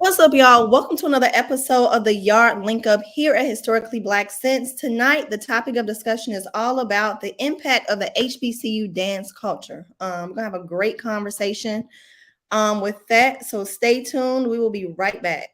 What's up, y'all? Welcome to another episode of the Yard Linkup here at Historically Black Sense. Tonight, the topic of discussion is all about the impact of the HBCU dance culture. We're gonna have a great conversation with that. So stay tuned. We will be right back.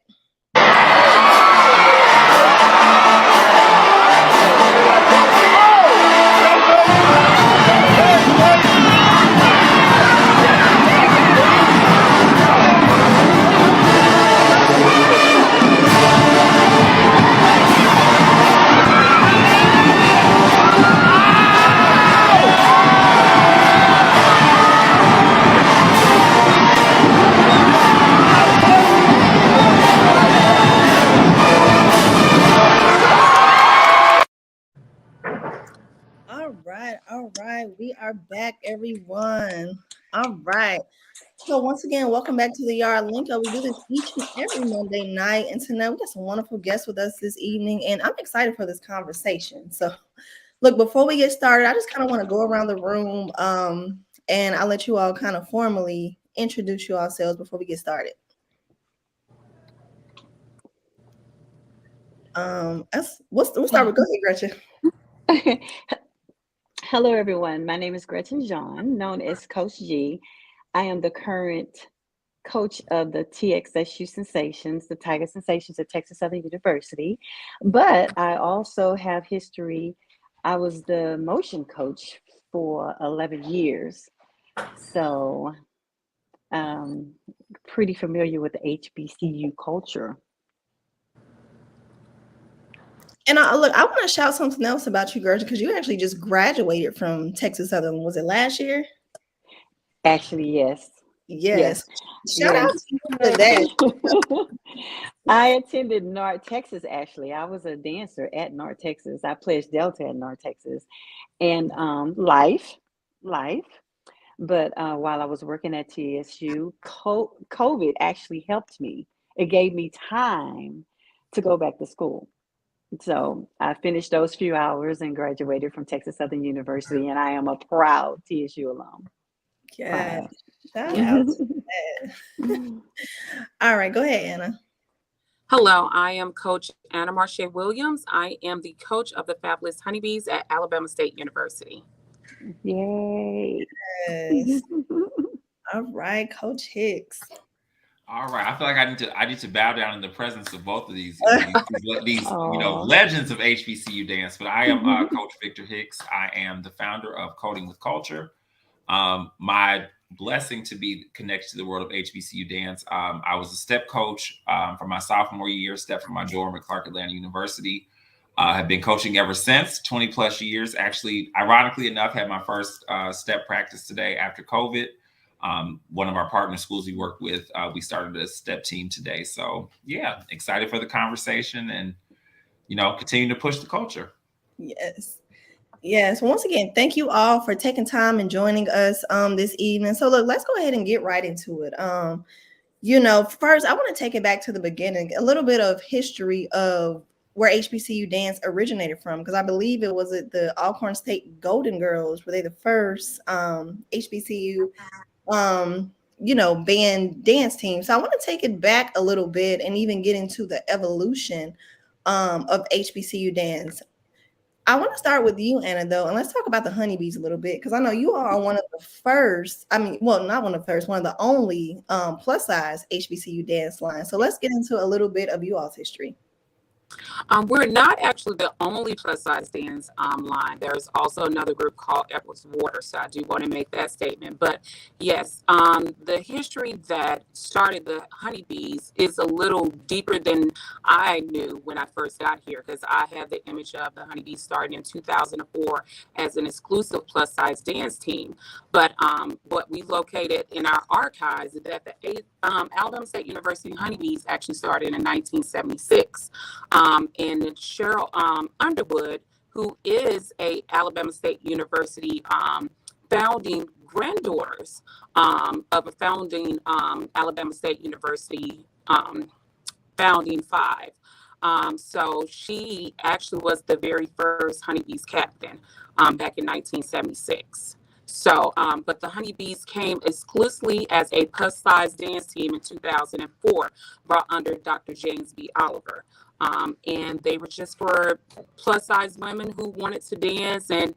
All right. We are back, everyone. All right. So once again, welcome back to the Yard Linkup. We do this each and every Monday night, and tonight we got some wonderful guests with us this evening, and I'm excited for this conversation. So, look, before we get started, I just kind of want to go around the room, and I'll let you all kind of formally introduce yourselves before we get started. We'll start with, go ahead, Gretchen. Hello, everyone. My name is Gretchen Jean, known as Coach G. I am the current coach of the TXSU Sensations, the Tiger Sensations at Texas Southern University. But I also have history. I was the motion coach for 11 years. So pretty familiar with the HBCU culture. And I want to shout something else about you, Gretchen, because you actually just graduated from Texas Southern. Was it last year? Actually, yes. Yes. Shout out to you for that. I attended North Texas, actually. I was a dancer at North Texas. I pledged Delta at North Texas. And life. But while I was working at TSU, COVID actually helped me. It gave me time to go back to school. So I finished those few hours and graduated from Texas Southern University, and I am a proud TSU alum. Yeah, shout out to that. All right, go ahead, Anna. Hello, I am Coach Anna Marshae Williams. I am the coach of the Fabulous Honeybeez at Alabama State University. Yay! Yes. All right, Coach Hicks. All right, I feel like I need to bow down in the presence of both of these legends of HBCU dance. But I am Coach Victor Hicks. I am the founder of Coding with Culture. My blessing to be connected to the world of HBCU dance. I was a step coach for my sophomore year, step from my dorm at Clark Atlanta University. Have been coaching ever since, 20 plus years. Actually, ironically enough, had my first step practice today after COVID. One of our partner schools we work with, we started a step team today. So yeah, excited for the conversation and, continue to push the culture. Yes. Once again, thank you all for taking time and joining us this evening. So look, let's go ahead and get right into it. First I want to take it back to the beginning, a little bit of history of where HBCU dance originated from, because I believe it was the Alcorn State Golden Girls. Were they the first HBCU band dance team? So I want to take it back a little bit and even get into the evolution of HBCU dance. I want to start with you, Anna, though, and let's talk about the Honeybeez a little bit, because I know you are one of the first, not one of the first, one of the only plus size HBCU dance lines. So let's get into a little bit of you all's history. We're not actually the only plus size dance line. There's also another group called Edwards Water. So I do want to make that statement. But yes, the history that started the Honeybeez is a little deeper than I knew when I first got here, because I have the image of the Honeybeez starting in 2004 as an exclusive plus size dance team. But what we located in our archives is that the Alabama State University Honeybeez actually started in 1976. And Cheryl Underwood, who is a Alabama State University founding granddaughters of a founding Alabama State University founding five. So she actually was the very first Honeybeez captain back in 1976. So, but the Honeybees came exclusively as a plus size dance team in 2004, brought under Dr. James B. Oliver. And they were just for plus size women who wanted to dance. And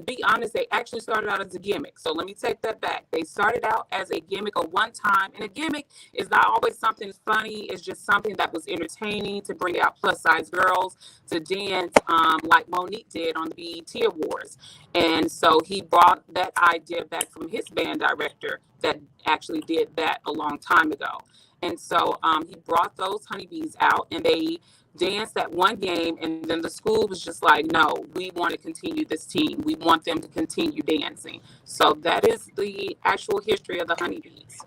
be honest, they actually started out as a gimmick. So let me take that back. They started out as a gimmick of one time, and a gimmick is not always something funny. It's just something that was entertaining to bring out plus size girls to dance, like Monique did on the BET Awards. And so he brought that idea back from his band director that actually did that a long time ago. And so he brought those honeybees out, and they danced that one game, and then the school was just like, no, we want to continue this team. We want them to continue dancing. So that is the actual history of the honeybees.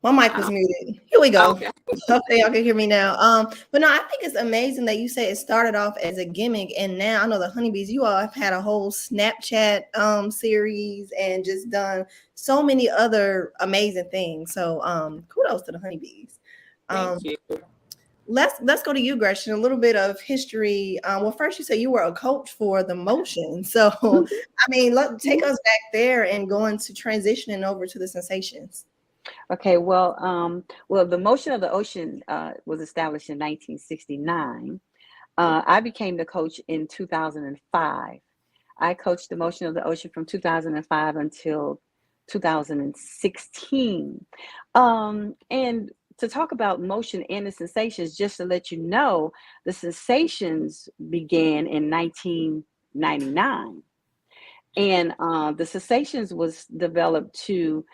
My mic was muted. Here we go. Okay. Okay, y'all can hear me now. But no, I think it's amazing that you say it started off as a gimmick, and now I know the Honeybees, you all have had a whole Snapchat series and just done so many other amazing things. So kudos to the Honeybees. Thank you. Let's go to you, Gretchen. A little bit of history. Well, first you said you were a coach for the Motion. So I mean, take us back there and going to transitioning over to the Sensations. Okay, well, the Motion of the Ocean was established in 1969. I became the coach in 2005. I coached the Motion of the Ocean from 2005 until 2016. And to talk about Motion and the Sensations, just to let you know, the Sensations began in 1999. And the Sensations was developed to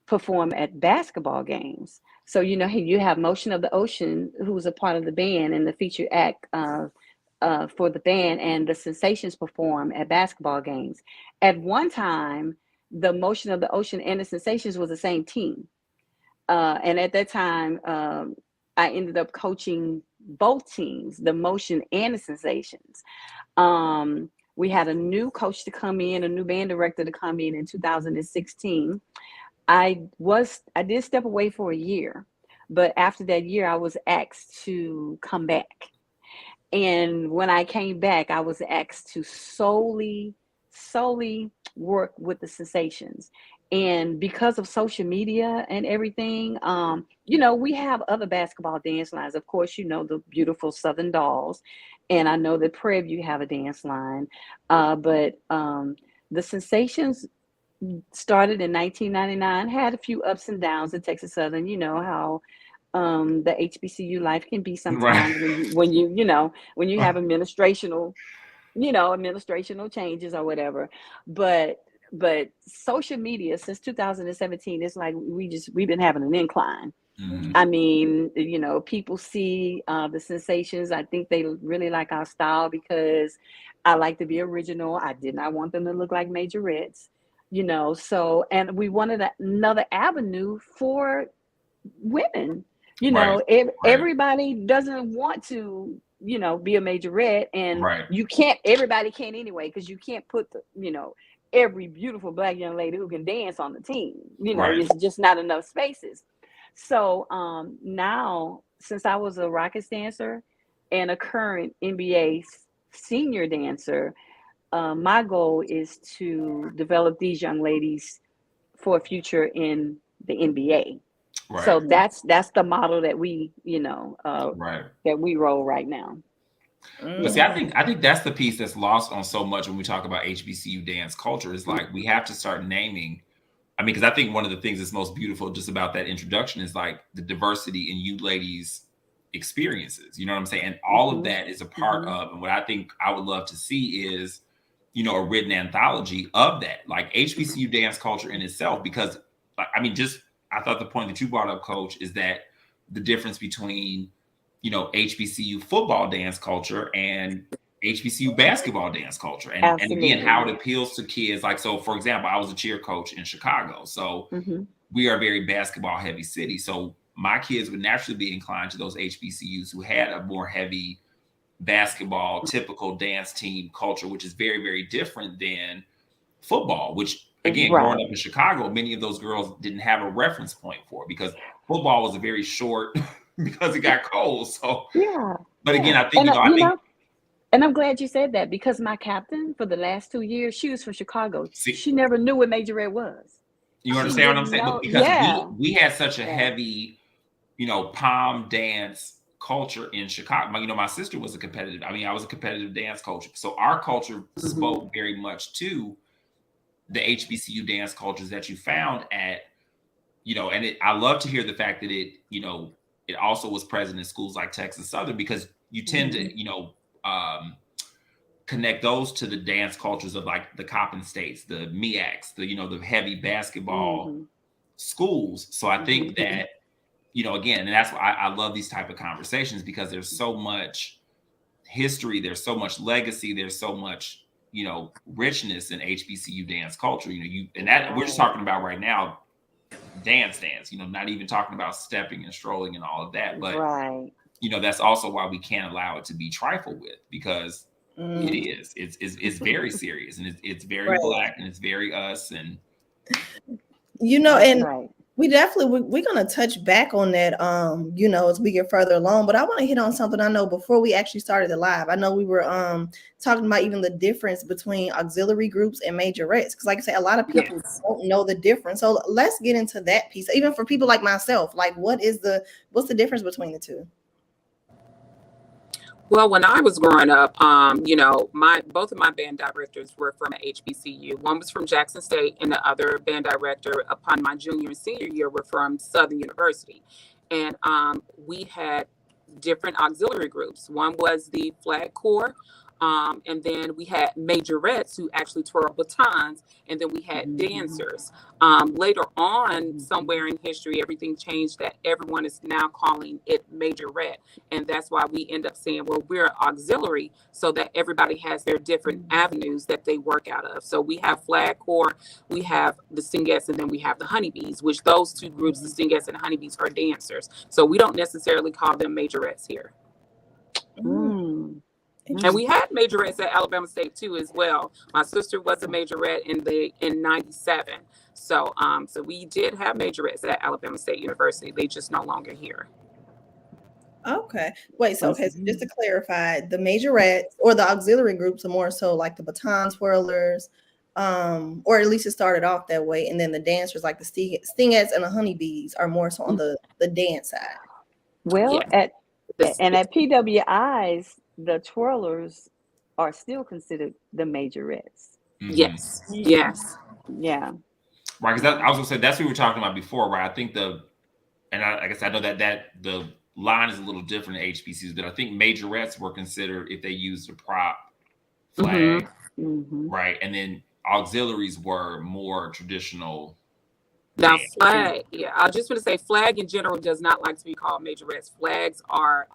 perform at basketball games. So, you know, you have Motion of the Ocean, who's a part of the band and the featured act for the band, and the Sensations perform at basketball games. At one time, the Motion of the Ocean and the Sensations was the same team. And at that time, I ended up coaching both teams, the Motion and the Sensations. We had a new coach to come in, a new band director to come in 2016. I did step away for a year, but after that year, I was asked to come back. And when I came back, I was asked to solely work with the Sensations. And because of social media and everything, you know, we have other basketball dance lines. Of course, you know, the beautiful Southern Dolls. And I know that Prairie View have a dance line. But the Sensations started in 1999, had a few ups and downs at Texas Southern. You know how the HBCU life can be sometimes, right, when you have administrational changes or whatever. But social media since 2017, it's like we've been having an incline. Mm-hmm. I mean, you know, people see the Sensations. I think they really like our style because I like to be original. I did not want them to look like majorettes. You know, so, and we wanted another avenue for women. You know, everybody doesn't want to, you know, be a majorette, and everybody can't anyway, because you can't put every beautiful Black young lady who can dance on the team. You know, it's just not enough spaces. So now, since I was a Rockets dancer and a current NBA senior dancer, my goal is to develop these young ladies for a future in the NBA. Right. So that's the model that we, that we roll right now. But see, I think that's the piece that's lost on so much when we talk about HBCU dance culture, is like we have to start naming. I mean, because I think one of the things that's most beautiful just about that introduction is like the diversity in you ladies' experiences. You know what I'm saying? And all of that is a part of, and what I think I would love to see is, you know, a written anthology of that, like HBCU dance culture in itself. Because, I mean, I thought the point that you brought up, Coach, is that the difference between, you know, HBCU football dance culture and HBCU basketball dance culture, and again, how it appeals to kids. Like, so for example, I was a cheer coach in Chicago, so we are a very basketball heavy city. So my kids would naturally be inclined to those HBCUs who had a more heavy basketball, typical dance team culture, which is very, very different than football, which again, growing up in Chicago, many of those girls didn't have a reference point for it, because football was a very short because it got cold. So Yeah. but again, Yeah. I think, And you know, and I'm glad you said that, because my captain for the last 2 years, she was from Chicago. see, She never knew what majorette was. you She understand what I'm didn't saying? But know. because Yeah. we had such a Yeah. heavy, pom dance culture in Chicago. My sister was I was a competitive dance coach. So our culture spoke very much to the HBCU dance cultures that you found at, I love to hear the fact that it also was present in schools like Texas Southern, because you tend to, connect those to the dance cultures of like the Coppin States, the MEACs, the heavy basketball schools. So I think that, again, and that's why I love these type of conversations, because there's so much history, there's so much legacy, there's so much, richness in HBCU dance culture. And that we're just talking about right now, dance, not even talking about stepping and strolling and all of that. But that's also why we can't allow it to be trifled with, because it is. It's very serious, and it's very Black, and it's very us, and and we definitely we're gonna touch back on that as we get further along. But I want to hit on something. I know before we actually started the live, I know we were talking about even the difference between auxiliary groups and majorettes, because like I said, a lot of people don't know the difference. So let's get into that piece, even for people like myself. Like, what's the difference between the two? Well, when I was growing up, both of my band directors were from a HBCU. One was from Jackson State, and the other band director, upon my junior and senior year, were from Southern University. And we had different auxiliary groups. One was the Flag Corps, and then we had majorettes who actually twirl batons, and then we had dancers. Later on, somewhere in history, everything changed, that everyone is now calling it majorette. And that's why we end up saying, well, we're auxiliary, so that everybody has their different avenues that they work out of. So we have Flag Corps, we have the Singettes, and then we have the Honeybeez, which those two groups, the Singettes and the Honeybeez, are dancers. So we don't necessarily call them majorettes here. And we had majorettes at Alabama State too, as well. My sister was a majorette in '97. So we did have majorettes at Alabama State University. They just no longer here. Okay. Wait, so just to clarify, the majorettes or the auxiliary groups are more so like the baton twirlers, or at least it started off that way. And then the dancers, like the Stingettes and the Honeybees, are more so on the dance side. Well, at PWIs, the twirlers are still considered the majorettes. Yes. Yeah. Right, because I was gonna say that's what we were talking about before, right? I think I guess I know that the line is a little different in HBCUs, but I think majorettes were considered if they used a prop flag, right? And then auxiliaries were more traditional. Now, flag, I just want to say flag in general does not like to be called majorettes. Flags are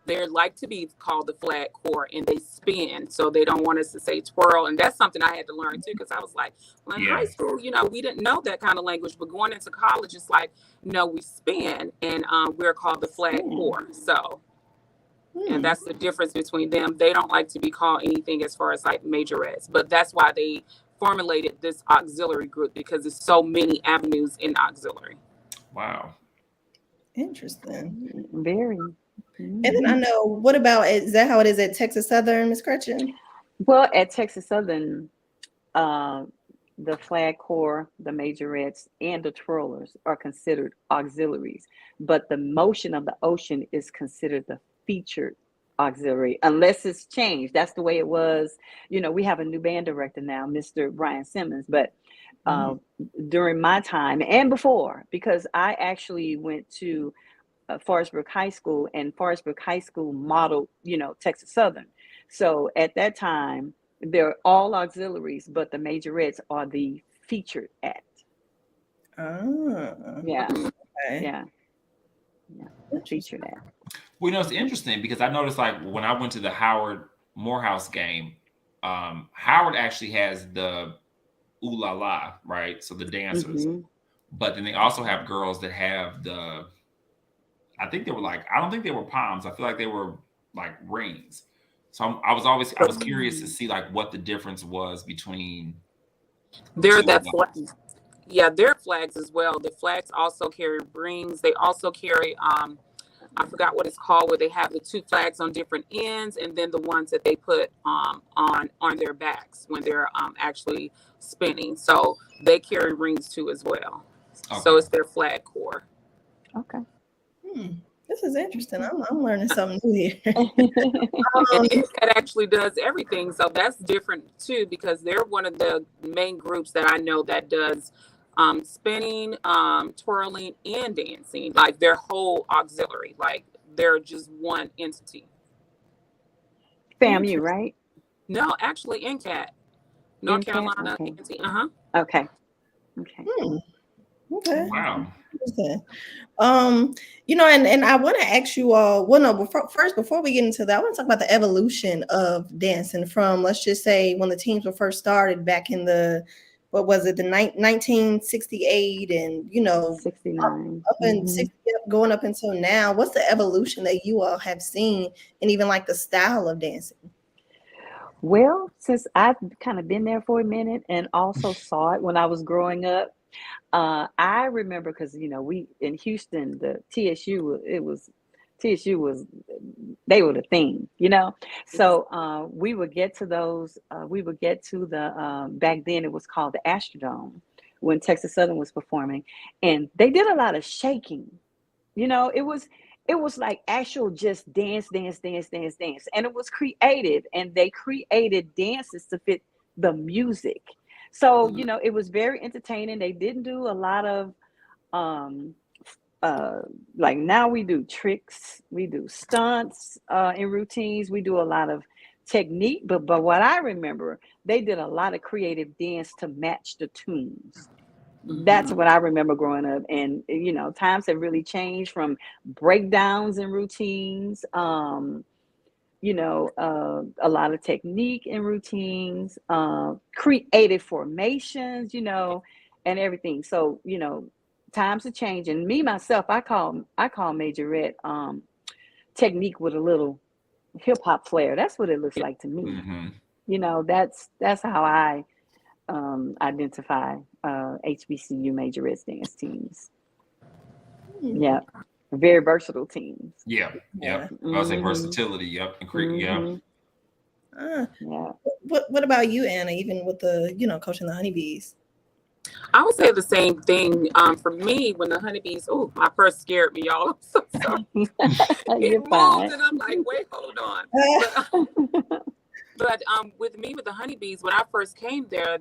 they like to be called the Flag Corps, and they spin, so they don't want us to say twirl. And that's something I had to learn too, because I was like, well, in high school, we didn't know that kind of language, but going into college, it's like, no, we spin, and we're called the Flag Corps. So, and that's the difference between them. They don't like to be called anything as far as like majorettes, but that's why they formulated this auxiliary group, because there's so many avenues in auxiliary. Wow. Interesting. Very. And then I know, what about, is that how it is at Texas Southern, Ms. Gretchen? Well, at Texas Southern, the Flag Corps, the majorettes, and the twirlers are considered auxiliaries, but the motion of the ocean is considered the featured auxiliary, unless it's changed. That's the way it was. We have a new band director now, Mr. Brian Simmons, but during my time and before, because I actually went to Forestbrook High School, and Forestbrook High School modeled, Texas Southern. So at that time, they're all auxiliaries, but the majorettes are the featured act. Oh. Yeah. Okay. Yeah. The featured act. Well, it's interesting, because I noticed, like, when I went to the Howard Morehouse game, Howard actually has the ooh la la, right? So the dancers, but then they also have girls that have I think they were I don't think they were poms. I feel like they were like rings. So I was curious to see like what the difference was between. They're flags as well. The flags also carry rings. They also carry I forgot what it's called, where they have the two flags on different ends, and then the ones that they put on their backs when they're actually spinning. So they carry rings too as well. Okay. So it's their flag corps. Okay. This is interesting. I'm learning something new here. And that actually does everything. So that's different too, because they're one of the main groups that I know that does spinning, twirling, and dancing. Like their whole auxiliary. Like they're just one entity. FAMU, right? No, actually, NCAT, North NCAT? Carolina. Okay. Okay. Okay. Okay. Wow. And I want to ask you all, before we get into that, I want to talk about the evolution of dancing from, let's just say, when the teams were first started back in the, 1968 and, 69. up in 60, going up until now. What's the evolution that you all have seen, and even like the style of dancing? Well, since I've kind of been there for a minute and also saw it when I was growing up, I remember, because we in Houston, the TSU was they were the thing, so we would get to those, the back then it was called the Astrodome, when Texas Southern was performing, and they did a lot of shaking. It was like actual just dance, and it was creative, and they created dances to fit the music. So, it was very entertaining. They didn't do a lot of, like now we do tricks, we do stunts in routines, we do a lot of technique. But what I remember, they did a lot of creative dance to match the tunes. That's what I remember growing up. And, times have really changed from breakdowns and routines, a lot of technique and routines, creative formations, and everything. So, times are changing. Me, myself, I call majorette technique with a little hip hop flair. That's what it looks like to me. That's how I identify HBCU majorette dance teams. Yeah. Very versatile teams. Yeah. I'll say versatility. Yep. And What about you, Anna? Even with the coaching the Honeybeez? I would say the same thing. For me, when the Honeybeez, my purse scared me, y'all. I'm so sorry. It moved, and I'm like, wait, hold on. But with the Honeybeez, when I first came there,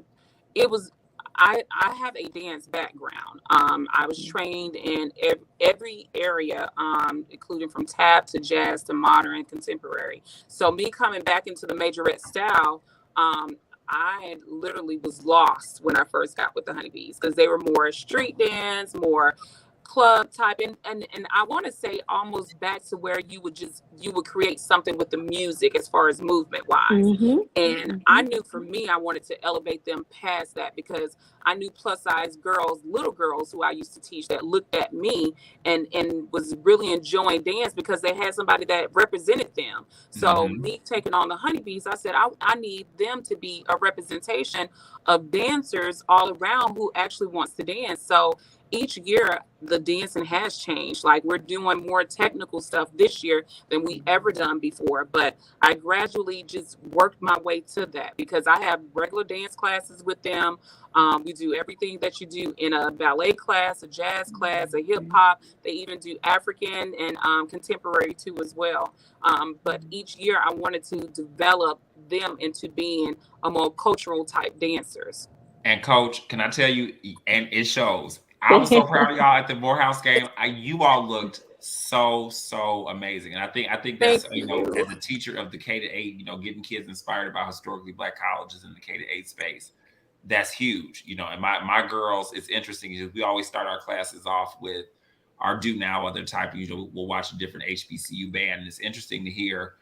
it was. I have a dance background. I was trained in every area, including from tap to jazz to modern and contemporary. So me coming back into the majorette style, I literally was lost when I first got with the Honeybeez, because they were more street dance, more club type, and I want to say almost back to where you would create something with the music as far as movement wise. And I knew for me, I wanted to elevate them past that, because I knew plus size girls, little girls who I used to teach, that looked at me and was really enjoying dance because they had somebody that represented them. So me taking on the Honeybeez, I said I need them to be a representation of dancers all around who actually wants to dance. So each year the dancing has changed. Like, we're doing more technical stuff this year than we ever done before, but I gradually just worked my way to that, because I have regular dance classes with them. We do everything that you do in a ballet class, a jazz class, a hip hop. They even do African and contemporary too as well. But each year I wanted to develop them into being a more cultural type dancers. And Coach, can I tell you, and it shows. I was so proud of y'all at the Morehouse game. You all looked so amazing, and I think that's as a teacher of the K-8, getting kids inspired about historically Black colleges in the K-8 space, that's huge. And my girls, it's interesting because we always start our classes off with our Do Now other type. We'll watch a different HBCU band, and it's interesting to hear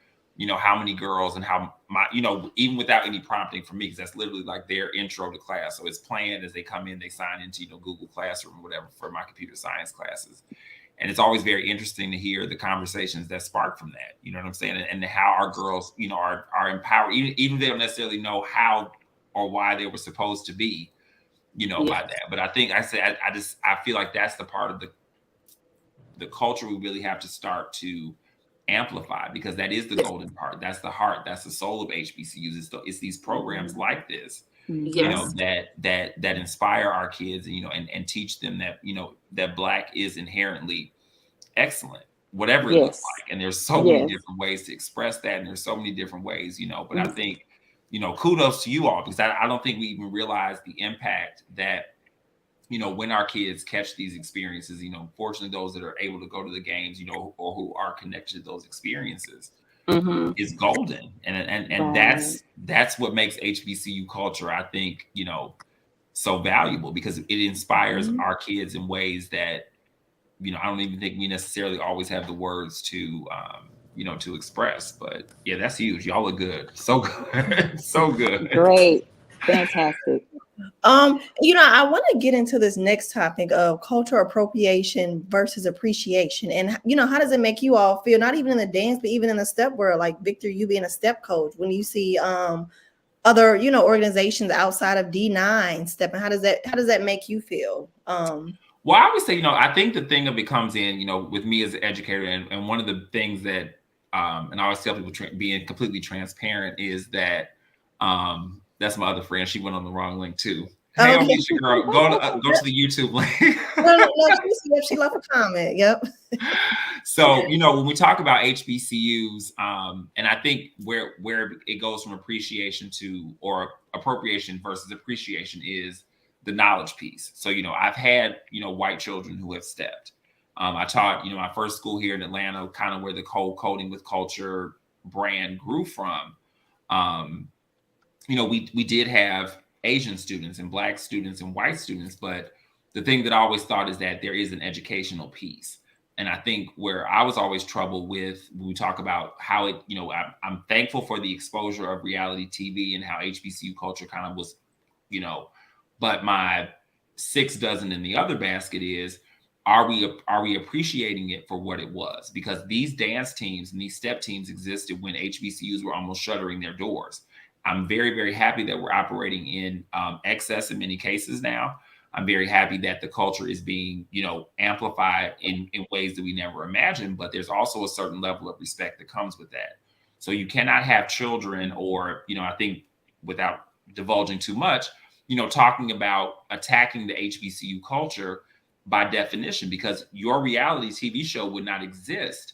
how many girls and how even without any prompting from me, because that's literally like their intro to class. So it's planned as they come in, they sign into, Google Classroom or whatever for my computer science classes. And it's always very interesting to hear the conversations that spark from that. You know what I'm saying? And how our girls, are empowered, even if they don't necessarily know how or why they were supposed to be, by that. But I think I feel like that's the part of the culture we really have to start to amplify, because that is the golden part. That's the heart. That's the soul of HBCUs. It's these programs like this, you know, Yes. that inspire our kids, and, you know, and teach them that, you know, that Black is inherently excellent, whatever it looks Yes. like. And there's so many Yes. different ways to express that, and there's so many different ways, you know. But I think, you know, kudos to you all, because I don't think we even realize the impact that, you know, when our kids catch these experiences, you know, fortunately those that are able to go to the games, you know, or who are connected to those experiences, is golden. And Right. that's what makes HBCU culture, I think, you know, so valuable, because it inspires our kids in ways that, you know, I don't even think we necessarily always have the words to, you know, to express. But yeah, that's huge. Y'all look good. So good. So good. Great. Fantastic. You know, I want to get into this next topic of cultural appropriation versus appreciation. And, you know, how does it make you all feel, not even in the dance, but even in the step world, like Victor, you being a step coach, when you see other, you know, organizations outside of D9 stepping, how does that make you feel? Well, I would say, you know, I think the thing that becomes in, you know, with me as an educator, and one of the things that, and I always tell people being completely transparent, is that, that's my other friend. She went on the wrong link too. Hey, Okay. Alicia, girl, go to the YouTube link. No, she left a comment. Yep. So, you know, when we talk about HBCUs, and I think where it goes from appreciation to, or appropriation versus appreciation, is the knowledge piece. So, you know, I've had, you know, white children who have stepped. I taught, you know, my first school here in Atlanta, kind of where the coding with culture brand grew from. You know, we did have Asian students and Black students and white students, but the thing that I always thought is that there is an educational piece. And I think where I was always troubled with, when we talk about how it, you know, I'm thankful for the exposure of reality TV and how HBCU culture kind of was, you know, but my 6 dozen in the other basket is, are we appreciating it for what it was? Because these dance teams and these step teams existed when HBCUs were almost shuttering their doors. I'm very, very happy that we're operating in excess in many cases now. I'm very happy that the culture is being, you know, amplified in ways that we never imagined, but there's also a certain level of respect that comes with that. So you cannot have children, or, you know, I think, without divulging too much, you know, talking about attacking the HBCU culture by definition, because your reality TV show would not exist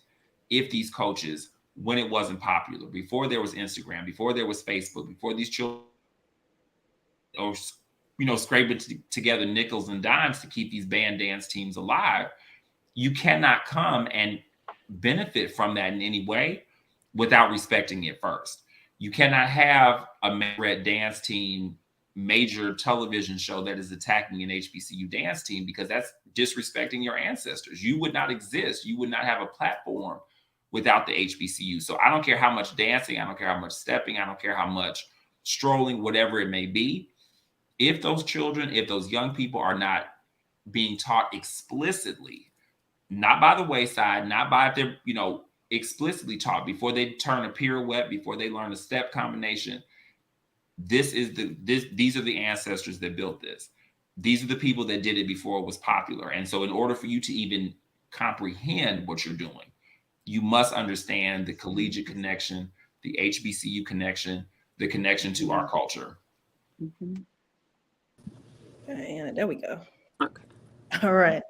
if these coaches, when it wasn't popular, before there was Instagram, before there was Facebook, before these children, or, you know, scraping together nickels and dimes to keep these band dance teams alive, you cannot come and benefit from that in any way without respecting it first. You cannot have a red dance team major television show that is attacking an HBCU dance team, because that's disrespecting your ancestors. You would not exist. You would not have a platform without the HBCU. So I don't care how much dancing, I don't care how much stepping, I don't care how much strolling, whatever it may be. If those children, if those young people are not being taught explicitly, not by the wayside, not by if they're, you know, explicitly taught before they turn a pirouette, before they learn a step combination, these are the ancestors that built this. These are the people that did it before it was popular. And so in order for you to even comprehend what you're doing, you must understand the collegiate connection, the HBCU connection, the connection to our culture. And there we go. Okay. All right.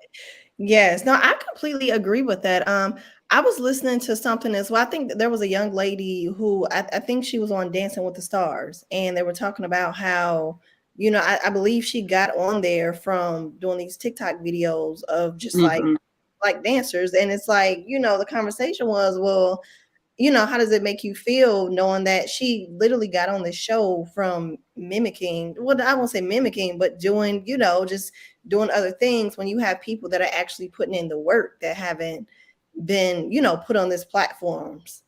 Yes. No, I completely agree with that. I was listening to something as well. I think that there was a young lady who I think she was on Dancing with the Stars, and they were talking about how, you know, I believe she got on there from doing these TikTok videos of just like dancers. And it's like, you know, the conversation was, well, you know, how does it make you feel knowing that she literally got on the show from mimicking, well, I won't say mimicking, but doing, you know, just doing other things, when you have people that are actually putting in the work that haven't been, you know, put on these platforms?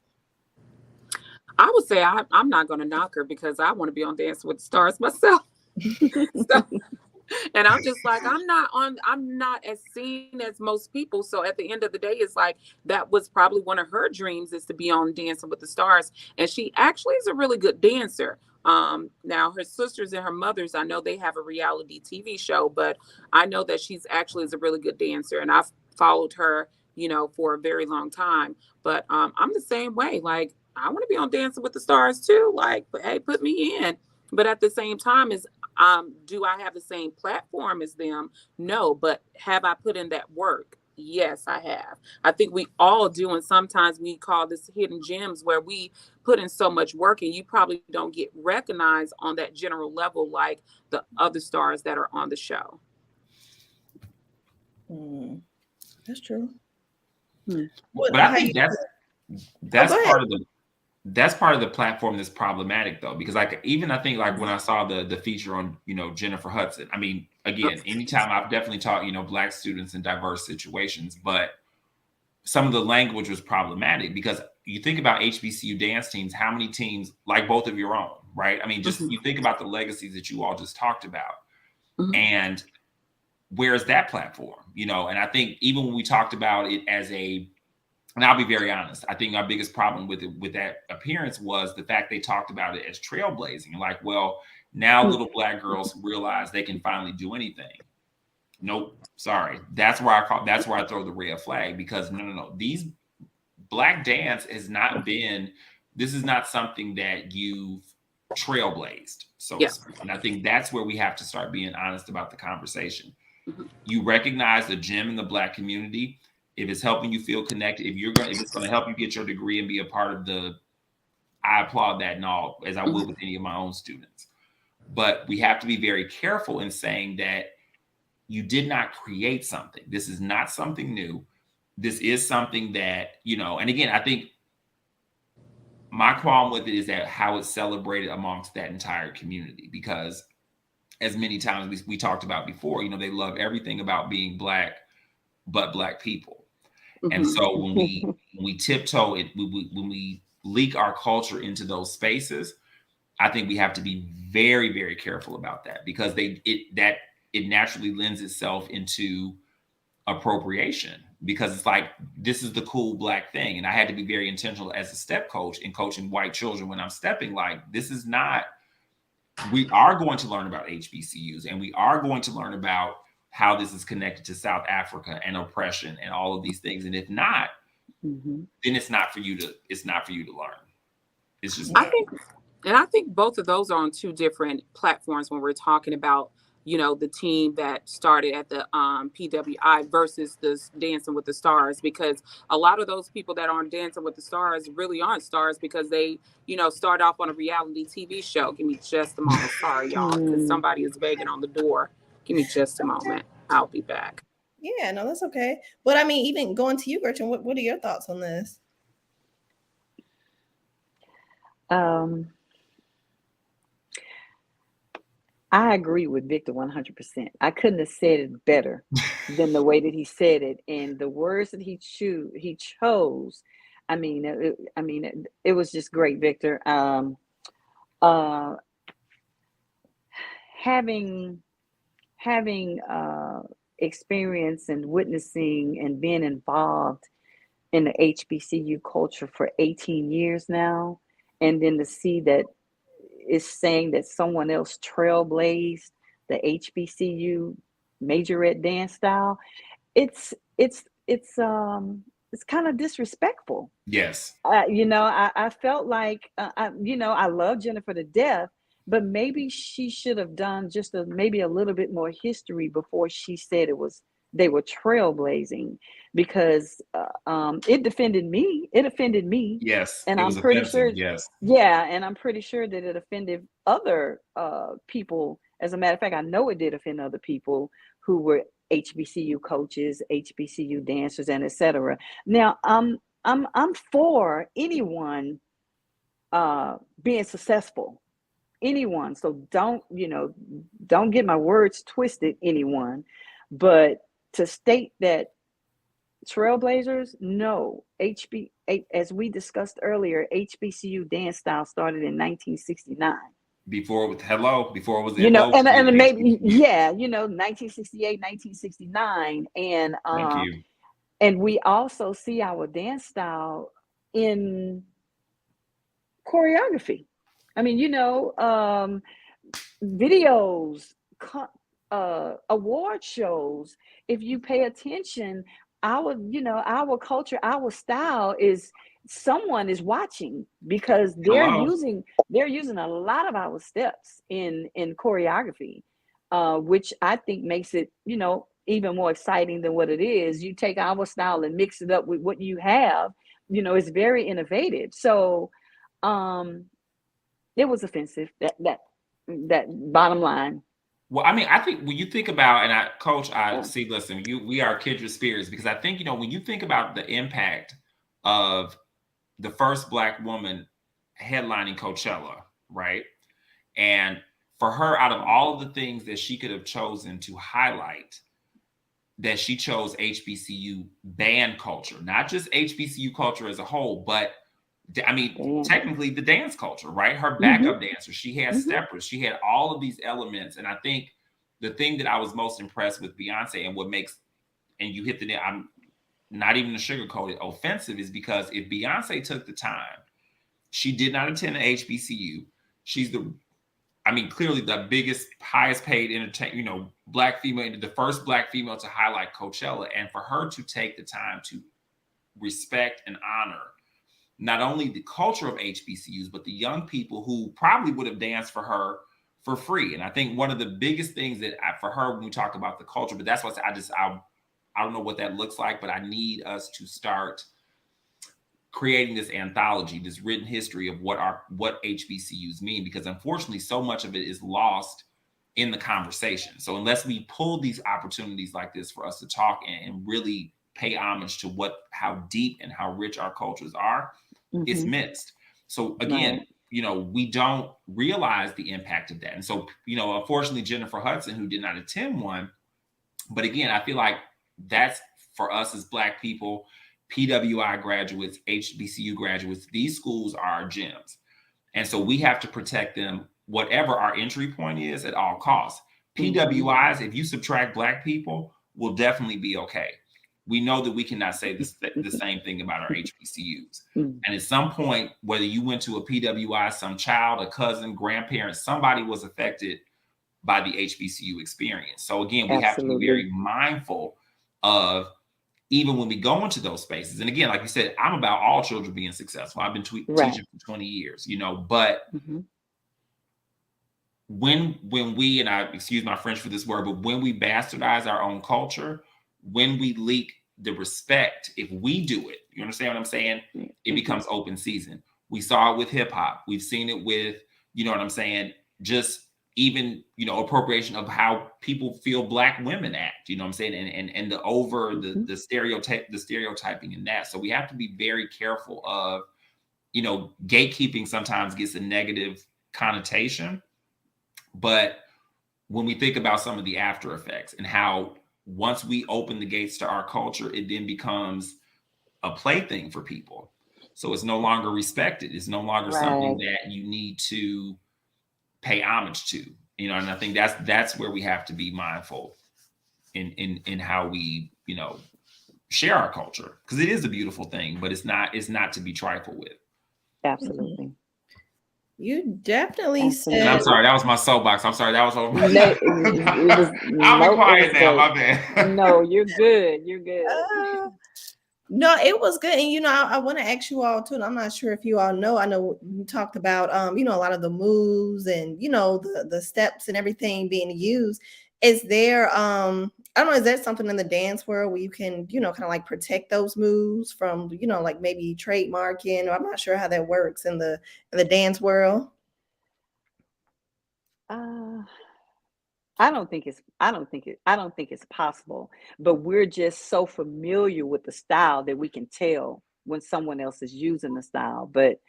I would say I'm not going to knock her, because I want to be on Dancing with the Stars myself. So, and I'm just like, I'm not as seen as most people. So at the end of the day, it's like, that was probably one of her dreams, is to be on Dancing with the Stars. And she actually is a really good dancer. Now her sisters and her mothers, I know they have a reality TV show, but I know that she's actually is a really good dancer. And I've followed her for a very long time. But I'm the same way. Like, I want to be on Dancing with the Stars too. Like, hey, put me in. But at the same time, do I have the same platform as them? No. But have I put in that work? Yes, I have. I think we all do. And sometimes we call this hidden gems, where we put in so much work and you probably don't get recognized on that general level like the other stars that are on the show. That's true. But I think that's part of the platform that's problematic, though, because like even I think like when I saw the feature on Jennifer Hudson, I mean, again, anytime I've definitely taught Black students in diverse situations, but some of the language was problematic because you think about HBCU dance teams, how many teams like both of your own, right? I mean, just you think about the legacies that you all just talked about, and where's that platform, and I think even when we talked about it and I'll be very honest, I think our biggest problem with that appearance was the fact they talked about it as trailblazing. Like, well, now little Black girls realize they can finally do anything. Nope, sorry. That's where I throw the red flag, because no. These Black dance has not been. This is not something that you've trailblazed, so to speak. And I think that's where we have to start being honest about the conversation. You recognize the gem in the Black community. If it's helping you feel connected, if it's going to help you get your degree and be a part of I applaud that and all, as I would with any of my own students. But we have to be very careful in saying that you did not create something. This is not something new. This is something that, and again, I think my qualm with it is that how it's celebrated amongst that entire community, because as many times we talked about before, they love everything about being Black, but Black people. And so when we tiptoe it, when we leak our culture into those spaces, I think we have to be very, very careful about that, because it naturally lends itself into appropriation, because it's like, this is the cool Black thing. And I had to be very intentional as a step coach in coaching white children when I'm stepping, like, this is not, we are going to learn about HBCUs, and we are going to learn about how this is connected to South Africa and oppression and all of these things. And if not, then it's not for you to learn. It's just I think both of those are on two different platforms when we're talking about, the team that started at the PWI versus this Dancing with the Stars, because a lot of those people that aren't Dancing with the Stars really aren't stars because they, start off on a reality TV show. Give me just a moment. Sorry, y'all, because somebody is begging on the door. Give me just a moment. I'll be back. Yeah, no, that's okay. But I mean, even going to you, Gretchen, what are your thoughts on this? I agree with Victor 100%. I couldn't have said it better than the way that he said it, and the words that he chose. I mean, it was just great, Victor. Having experience and witnessing and being involved in the HBCU culture for 18 years now, and then to see that it's saying that someone else trailblazed the HBCU majorette dance style, it's kind of disrespectful. Yes. I felt like I love Jennifer to death, but maybe she should have done just maybe a little bit more history before she said they were trailblazing, because it offended me. Yes. And I'm pretty sure. Yes. Yeah, and I'm pretty sure that it offended other people. As a matter of fact, I know it did offend other people who were HBCU coaches, HBCU dancers, and etc. Now, I'm for anyone being successful. Anyone. So don't get my words twisted, anyone. But to state that trailblazers, no. As we discussed earlier, HBCU dance style started in 1969. Before it was and maybe 1968, 1969, and thank you. And we also see our dance style in choreography. I mean, videos, award shows. If you pay attention, our culture, our style is, someone is watching, because they're Hello. using a lot of our steps in choreography, which I think makes it, even more exciting than what it is. You take our style and mix it up with what you have, it's very innovative. So it was offensive, that bottom line. Well, I mean, I think when you think about, and Coach, see, listen, we are kindred spirits, because I think, when you think about the impact of the first Black woman headlining Coachella, right? And for her, out of all of the things that she could have chosen to highlight, that she chose HBCU band culture, not just HBCU culture as a whole, but I mean, technically the dance culture, right? Her backup dancer, she had steppers, she had all of these elements. And I think the thing that I was most impressed with Beyonce, and what makes, and you hit the, I'm not even to sugarcoat it, offensive, is because if Beyonce took the time, she did not attend an HBCU. She's clearly the biggest, highest paid Black female, the first Black female to highlight Coachella. And for her to take the time to respect and honor not only the culture of HBCUs, but the young people who probably would have danced for her for free. And I think one of the biggest things that for her, when we talk about the culture, but that's what I don't know what that looks like, but I need us to start creating this anthology, this written history of what HBCUs mean, because unfortunately so much of it is lost in the conversation. So unless we pull these opportunities like this for us to talk and really pay homage to how deep and how rich our cultures are, it's missed. So again, we don't realize the impact of that. And so, unfortunately, Jennifer Hudson, who did not attend one, but again, I feel like that's for us as Black people, PWI graduates, HBCU graduates, these schools are our gems. And so we have to protect them, whatever our entry point is, at all costs. PWIs, if you subtract Black people, will definitely be okay. We know that we cannot say the same thing about our HBCUs. And at some point, whether you went to a PWI, some child, a cousin, grandparent, somebody was affected by the HBCU experience. So again, we have to be very mindful of, even when we go into those spaces. And again, like you said, I'm about all children being successful. I've been teaching for 20 years, but when we, and I excuse my French for this word, but when we bastardize our own culture, when we leak the respect, if we do it, you understand what I'm saying? It becomes open season. We saw it with hip hop. We've seen it with, just even, appropriation of how people feel Black women act, and the stereotyping in that. So we have to be very careful of, gatekeeping sometimes gets a negative connotation. But when we think about some of the after effects and how once we open the gates to our culture, it then becomes a plaything for people. So it's no longer respected. It's no longer something that you need to pay homage to, and I think that's where we have to be mindful in how we, share our culture, because it is a beautiful thing, but it's not to be trifled with. Absolutely. You definitely said. And I'm sorry, that was my soapbox. I'm sorry, that was over. I'll be quiet now. My bad. No, you're good. You're good. No, it was good. And, I want to ask you all too, and I'm not sure if you all know, I know you talked about, a lot of the moves and, the steps and everything being used. Is there, I don't know, is there something in the dance world where you can, kind of like protect those moves from, like maybe trademarking, or I'm not sure how that works in the dance world? I don't think it's possible, but we're just so familiar with the style that we can tell when someone else is using the style. But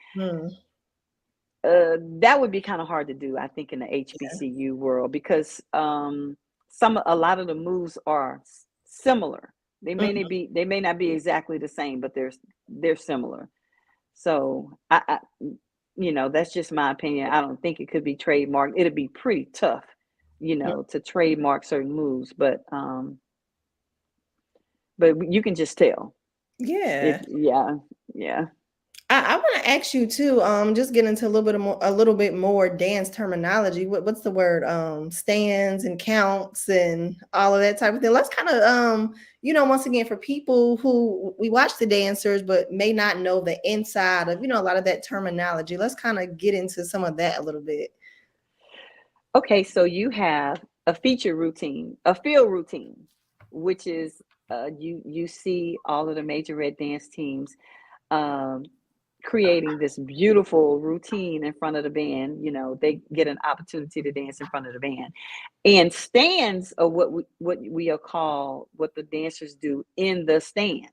that would be kind of hard to do, I think, in the HBCU world, because a lot of the moves are similar. They may not be exactly the same, but they're similar. So I that's just my opinion. I don't think it could be trademarked. It'd be pretty tough, to trademark certain moves, but you can just tell. Yeah. Yeah. I want to ask you too. Just get into a little bit more dance terminology. What's the word? Stands and counts and all of that type of thing. Let's kind of once again, for people who we watch the dancers but may not know the inside of a lot of that terminology. Let's kind of get into some of that a little bit. Okay, so you have a feature routine, a field routine, which is you see all of the major red dance teams um, creating this beautiful routine in front of the band. They get an opportunity to dance in front of the band. And stands are what what the dancers do in the stands.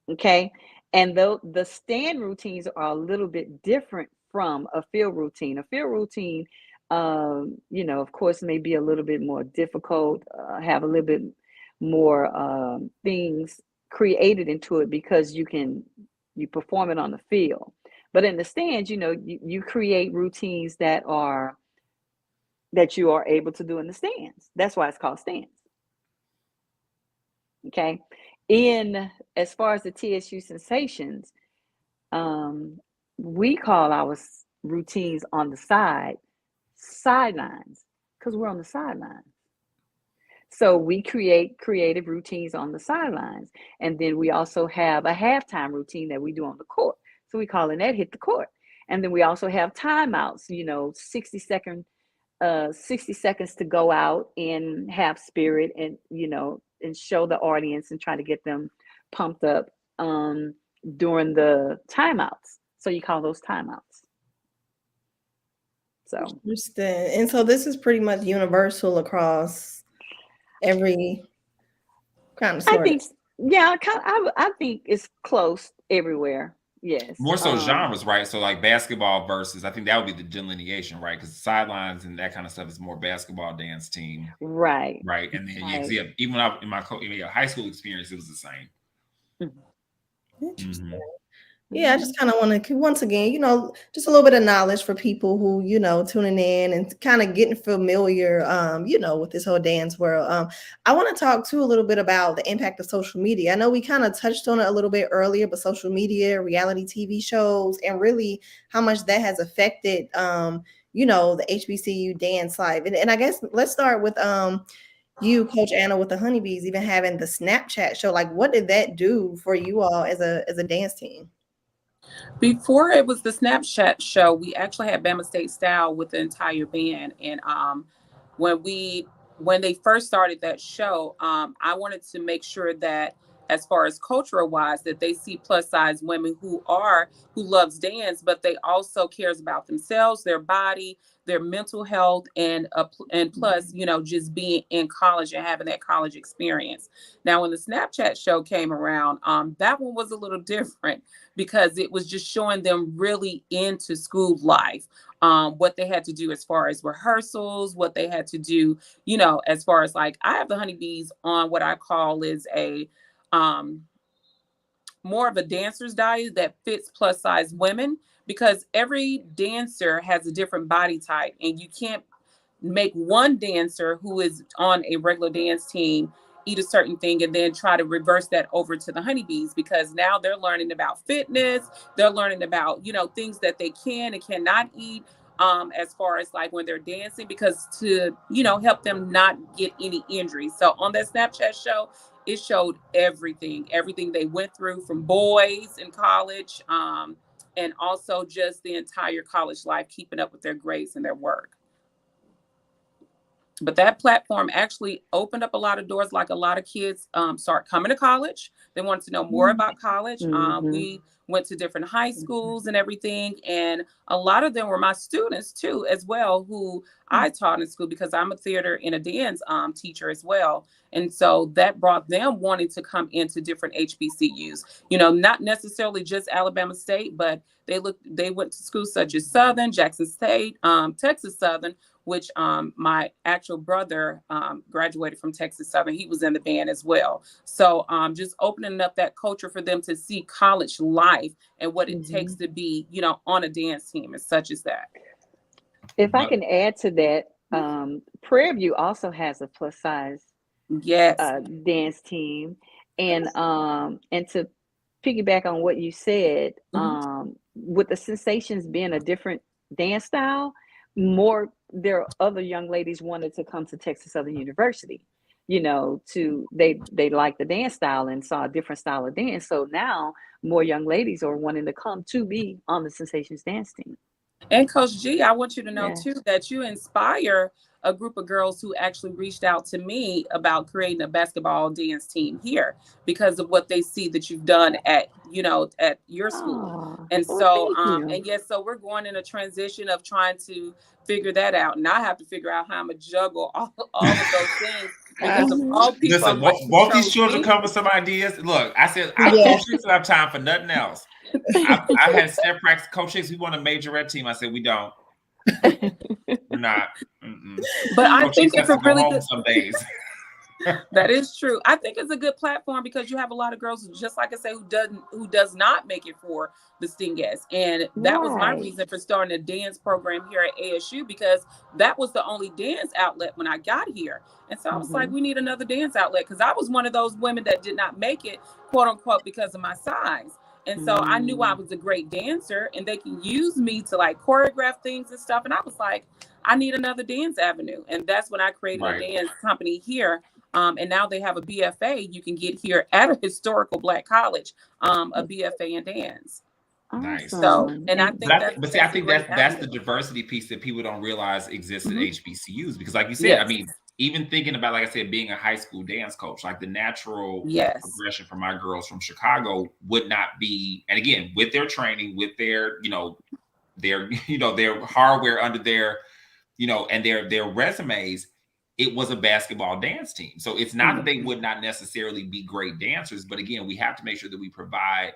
Okay. And though the stand routines are a little bit different from a field routine. A field routine, of course, may be a little bit more difficult, have a little bit more things created into it because you perform it on the field. But in the stands, you create routines that you are able to do in the stands. That's why it's called stands. Okay. As far as the TSU Sensations, we call our routines on the sidelines, because we're on the sidelines. So we create creative routines on the sidelines. And then we also have a halftime routine that we do on the court. So we call it that hit the court. And then we also have timeouts, 60 seconds to go out and have spirit and, and show the audience and try to get them pumped up during the timeouts. So you call those timeouts. So Interesting. And so this is pretty much universal across every kind of sport. I think it's close everywhere. Yes. More so genres, right? So like basketball versus, I think that would be the delineation, right? Because sidelines and that kind of stuff is more basketball dance team. Right. Right. And then even in my high school experience, it was the same. Interesting. Mm-hmm. Yeah, I just kind of want to, once again, just a little bit of knowledge for people who, tuning in and kind of getting familiar, with this whole dance world. I want to talk too a little bit about the impact of social media. I know we kind of touched on it a little bit earlier, but social media, reality TV shows, and really how much that has affected, the HBCU dance life. And I guess let's start with you, Coach Anna, with the Honeybeez, even having the Snapchat show. Like, what did that do for you all as a dance team? Before it was the Snapchat show, we actually had Alabama State Style with the entire band. And when they first started that show, I wanted to make sure that as far as cultural wise, that they see plus size women who loves dance, but they also cares about themselves, their body, their mental health, and plus, just being in college and having that college experience. Now, when the Snapchat show came around, that one was a little different because it was just showing them really into school life, what they had to do as far as rehearsals, what they had to do, as far as like, I have the Honeybeez on what I call is a more of a dancer's diet that fits plus size women, because every dancer has a different body type, and you can't make one dancer who is on a regular dance team eat a certain thing and then try to reverse that over to the Honeybeez, because now they're learning about fitness, they're learning about things that they can and cannot eat, as far as like when they're dancing, because to help them not get any injuries. So on that Snapchat show, it showed everything they went through from boys in college, and also just the entire college life, keeping up with their grades and their work. But that platform actually opened up a lot of doors. Like, a lot of kids start coming to college. They wanted to know more about college. Mm-hmm. We went to different high schools and everything. And a lot of them were my students too, as well, who I taught in school, because I'm a theater and a dance teacher as well. And so that brought them wanting to come into different HBCUs, not necessarily just Alabama State, but they went to schools such as Southern, Jackson State, Texas Southern, which my actual brother graduated from Texas Southern. He was in the band as well. So just opening up that culture for them to see college life and what it takes to be, on a dance team and such as that. If I can add to that, Prairie View also has a plus size yes dance team, and to piggyback on what you said, with the Sensations being a different dance style, there are other young ladies wanted to come to Texas Southern University, they like the dance style and saw a different style of dance. So now more young ladies are wanting to come to be on the Sensations dance team. And Coach G, I want you to know too that you inspire a group of girls who actually reached out to me about creating a basketball dance team here because of what they see that you've done at your school. And so, so we're going in a transition of trying to figure that out. And I have to figure out how I'm gonna juggle all of those things. Because of all people. Listen, both these children come with some ideas. Look, I said, I don't have time for nothing else. I had step practice. Coach Hicks, we want a majorette team. I said, we don't. We're not. But I think it's a really good. Some days. That is true. I think it's a good platform because you have a lot of girls, just like I say, who does not make it for the Stingettes. And that was my reason for starting a dance program here at ASU, because that was the only dance outlet when I got here. And so I was like, we need another dance outlet, because I was one of those women that did not make it, quote unquote, because of my size. And so I knew I was a great dancer and they can use me to like choreograph things and stuff. And I was like, I need another dance avenue. And that's when I created a dance company here. And now they have a BFA you can get here at a historical Black college, a BFA in dance. Nice. So, and I think I think that's the diversity piece that people don't realize exists at HBCUs, because like you said, I mean, even thinking about, like I said, being a high school dance coach, like the natural progression for my girls from Chicago would not be, and again, with their training, with their, their hardware under their, and their resumes, it was a basketball dance team. So it's not that they would not necessarily be great dancers, but again, we have to make sure that we provide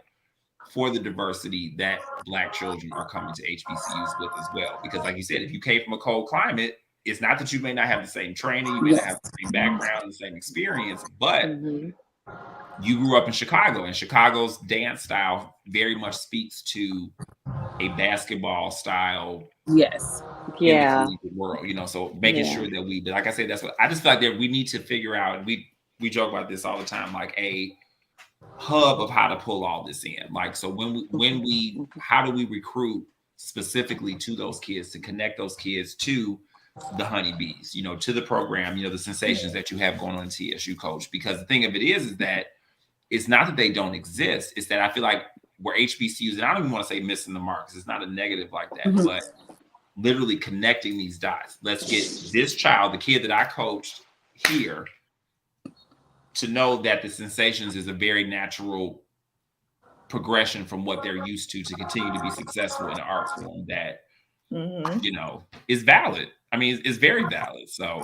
for the diversity that Black children are coming to HBCUs with as well. Because like you said, if you came from a cold climate, it's not that you may not have the same training, you may not have the same background, the same experience, but you grew up in Chicago, and Chicago's dance style very much speaks to a basketball style. World, so making sure that we, like I said, that's what I just feel like that we need to figure out. We joke about this all the time, like a hub of how to pull all this in. Like, so when we how do we recruit specifically to those kids, to connect those kids to the Honeybeez, to the program, the Sensations that you have going on in TSU, Coach? Because the thing of it is that it's not that they don't exist. It's that I feel like we're HBCUs, and I don't even want to say missing the mark, because it's not a negative like that, but literally connecting these dots. Let's get this child, the kid that I coached here, to know that the Sensations is a very natural progression from what they're used to continue to be successful in an art form that, is valid. I mean, it's very valid. So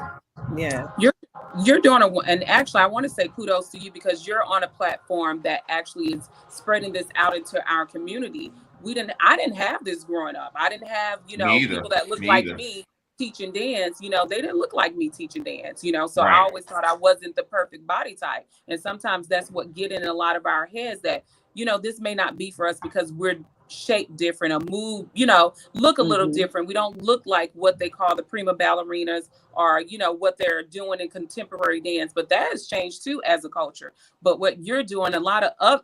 you're doing and actually I want to say kudos to you, because you're on a platform that actually is spreading this out into our community. I didn't have this growing up. I didn't have, people that looked like me teaching dance. They didn't look like me teaching dance, so I always thought I wasn't the perfect body type. And sometimes that's what get in a lot of our heads, that, this may not be for us because we're shaped different or move, look a little different. We don't look like what they call the prima ballerinas or, what they're doing in contemporary dance. But that has changed too as a culture. But what you're doing, a lot of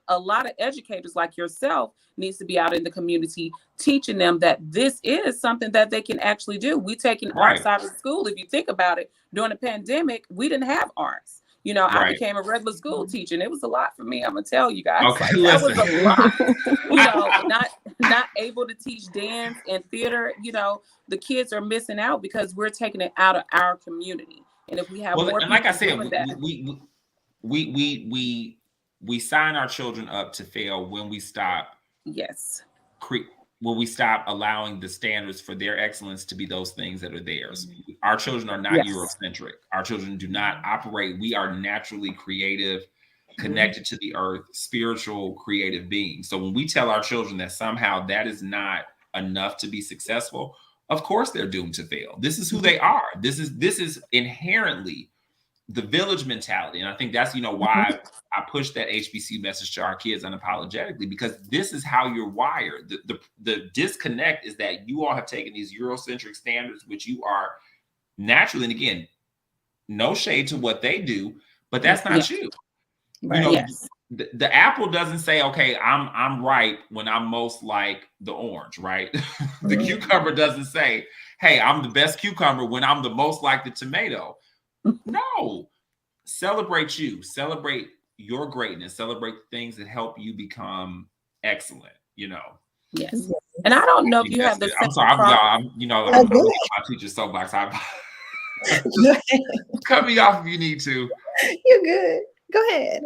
educators like yourself needs to be out in the community teaching them that this is something that they can actually do. We taking arts out of school. If you think about it, during the pandemic, we didn't have arts. I became a regular school teacher, and it was a lot for me. I'm gonna tell you guys, that was a lot. Not able to teach dance and theater. The kids are missing out because we're taking it out of our community. And if we have more, and like I said, we sign our children up to fail when we stop. When we stop allowing the standards for their excellence to be those things that are theirs. Our children are not Eurocentric. Our children do not operate. We are naturally creative, connected to the earth, spiritual, creative beings. So when we tell our children that somehow that is not enough to be successful, of course they're doomed to fail. This is who they are. This is inherently the village mentality. And I think that's, why I push that HBCU message to our kids unapologetically, because this is how you're wired. The disconnect is that you all have taken these Eurocentric standards, which you are naturally, and again, no shade to what they do, but that's not you. the apple doesn't say, okay, I'm ripe when I'm most like the orange, right? The cucumber doesn't say, hey, I'm the best cucumber when I'm the most like the tomato. No, celebrate you, celebrate your greatness, celebrate the things that help you become excellent, you know. Yes. And I don't know if you have the same. I'm sorry, I'm my teacher's soapbox. Cut me off if you need to. You're good. Go ahead.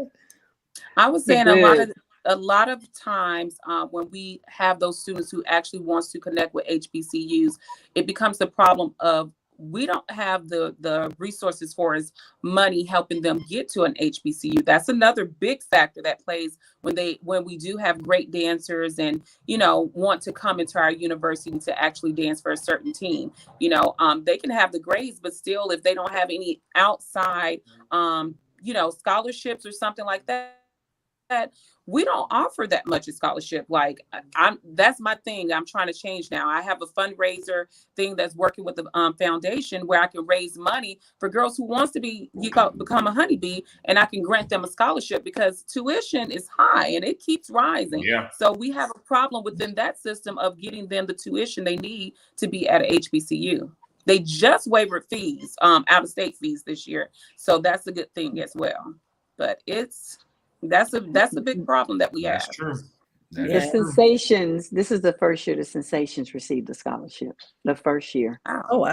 I was saying a lot of times when we have those students who actually wants to connect with HBCUs, it becomes the problem of we don't have the resources for as money helping them get to an HBCU. That's another big factor that plays when we do have great dancers and, you know, want to come into our university to actually dance for a certain team. You know, they can have the grades, but still, if they don't have any outside, you know, scholarships or something like that, we don't offer that much a scholarship. Like that's my thing. I'm trying to change now. I have a fundraiser thing that's working with the foundation where I can raise money for girls who wants to become a honeybee, and I can grant them a scholarship because tuition is high and it keeps rising. Yeah. So we have a problem within that system of getting them the tuition they need to be at a HBCU. They just waived fees, out of state fees this year. So that's a good thing as well. But that's a big problem that we have. That's true. The Sensations, this is the first year the Sensations received the scholarship. The first year. Oh, wow.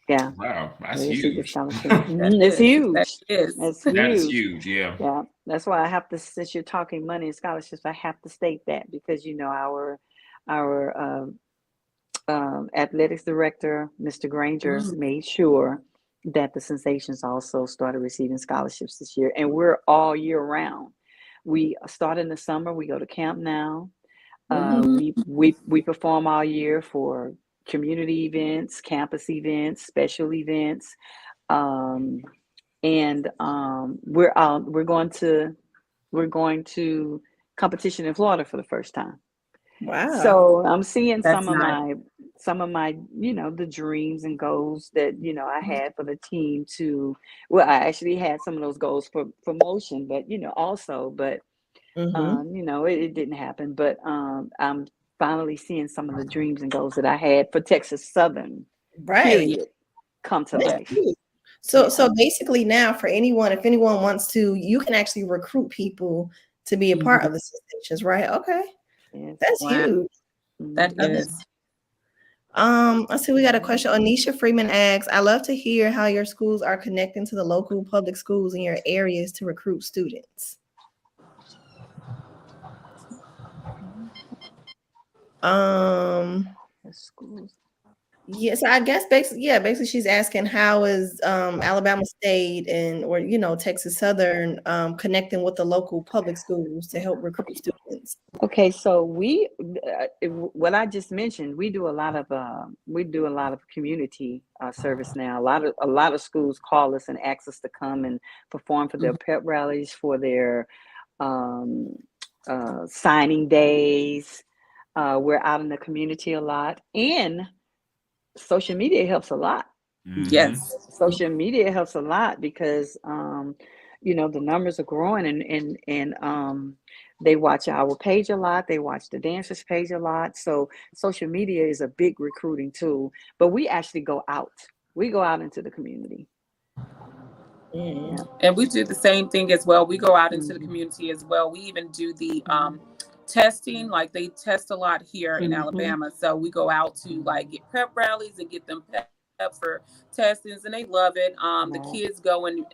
Yeah. Wow, that's huge. It's huge. That's huge. Yeah. Yeah. That's why I have to, since you're talking money and scholarships, I have to state that because, you know, our athletics director, Mr. Granger, made sure that the Sensations also started receiving scholarships this year, and we're all year round. We start in the summer. We go to camp now. We perform all year for community events, campus events, special events, and we're going to competition in Florida for the first time. Wow. So I'm seeing some of my, you know, the dreams and goals that, you know, I had for the team I actually had some of those goals for promotion, but, you know, also, but, you know, it didn't happen, but I'm finally seeing some of the dreams and goals that I had for Texas Southern, period, come to life. So basically now for anyone, if anyone wants to, you can actually recruit people to be a part of the Sensations, right? Okay. Yes. That's huge. That is. I see we got a question. Anisha Freeman asks, I love to hear how your schools are connecting to the local public schools in your areas to recruit students. Schools. Yes, I guess basically she's asking how is Alabama State or you know Texas Southern connecting with the local public schools to help recruit students. Okay, so what I just mentioned, we do a lot of community service now. A lot of schools call us and ask us to come and perform for their pep rallies, for their signing days. We're out in the community a lot, and social media helps a lot. Yes. Social media helps a lot because, you know, the numbers are growing and they watch our page a lot. They watch the dancers page a lot. So social media is a big recruiting tool, but we actually go out. We go out into the community. Yeah. And we do the same thing as well. We go out into the community as well. We even do the, testing, like they test a lot here in Alabama. So we go out to like get prep rallies and get them pep for testings, and they love it. The kids go and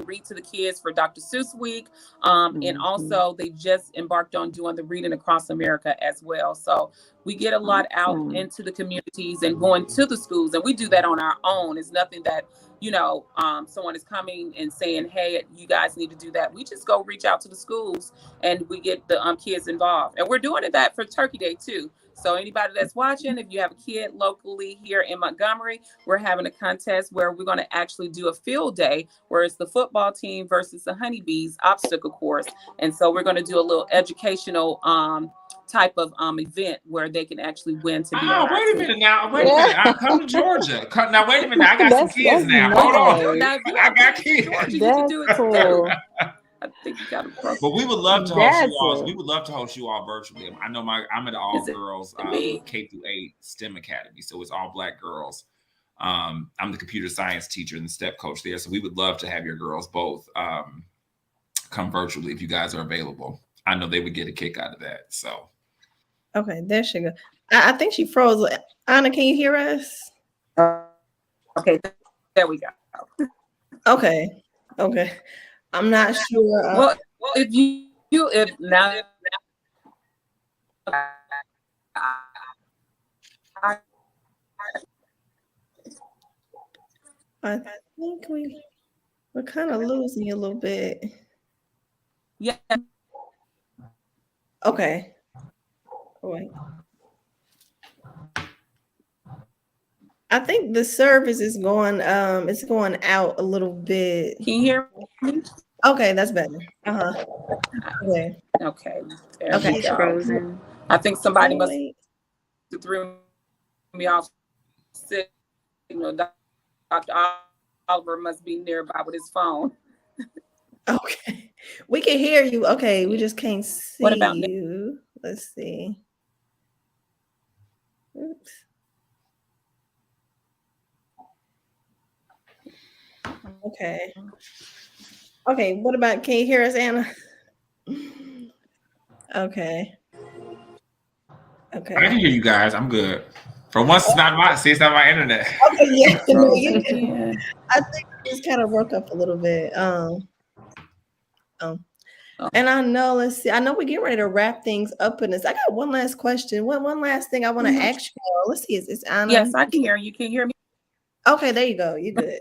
read to the kids for Dr. Seuss Week. And also they just embarked on doing the Reading Across America as well. So we get a lot out into the communities and going to the schools, and we do that on our own. It's nothing that, you know, someone is coming and saying, hey, you guys need to do that. We just go reach out to the schools and we get the kids involved. And we're doing that for Turkey Day too. So anybody that's watching, if you have a kid locally here in Montgomery, we're having a contest where we're going to actually do a field day where it's the football team versus the Honeybeez obstacle course. And so we're going to do a little educational type of event where they can actually win to be wait a minute now. Wait a minute. I come to Georgia. Now wait a minute. I got some kids now. Nice. Hold on. Now, I got kids. You can do it too. I think you got to. But we would love to host you all. That's We would love to host you all virtually. I know I'm at all girls K through 8 STEM Academy, so it's all Black girls. I'm the computer science teacher and the step coach there, so we would love to have your girls both come virtually if you guys are available. I know they would get a kick out of that. So, okay, there she go. I think she froze. Anna, can you hear us? Okay, there we go. Okay. I'm not sure. Well, if now. I think we're kind of losing you a little bit. Yeah. Okay. Wait. I think the service is going it's going out a little bit. Can you hear me? Okay, that's better. Okay. Okay. Okay. She's frozen. I think somebody must Wait. have threw me off signal. Dr. Oliver must be nearby with his phone. Okay. We can hear you. Okay, we just can't see What about you. Let's see. Oops. Okay. Okay, what about, can you hear us, Anna? Okay. I can hear you guys. I'm good. For once, it's not my internet. Okay, yeah. No, Yeah. I think it's kind of broke up a little bit. And I know, let's see. I know we get ready to wrap things up in this. I got one last question. One last thing I want to ask you all. Let's see. Is Anna? Yes, I can hear you. Can you hear me? Okay, there you go. You good.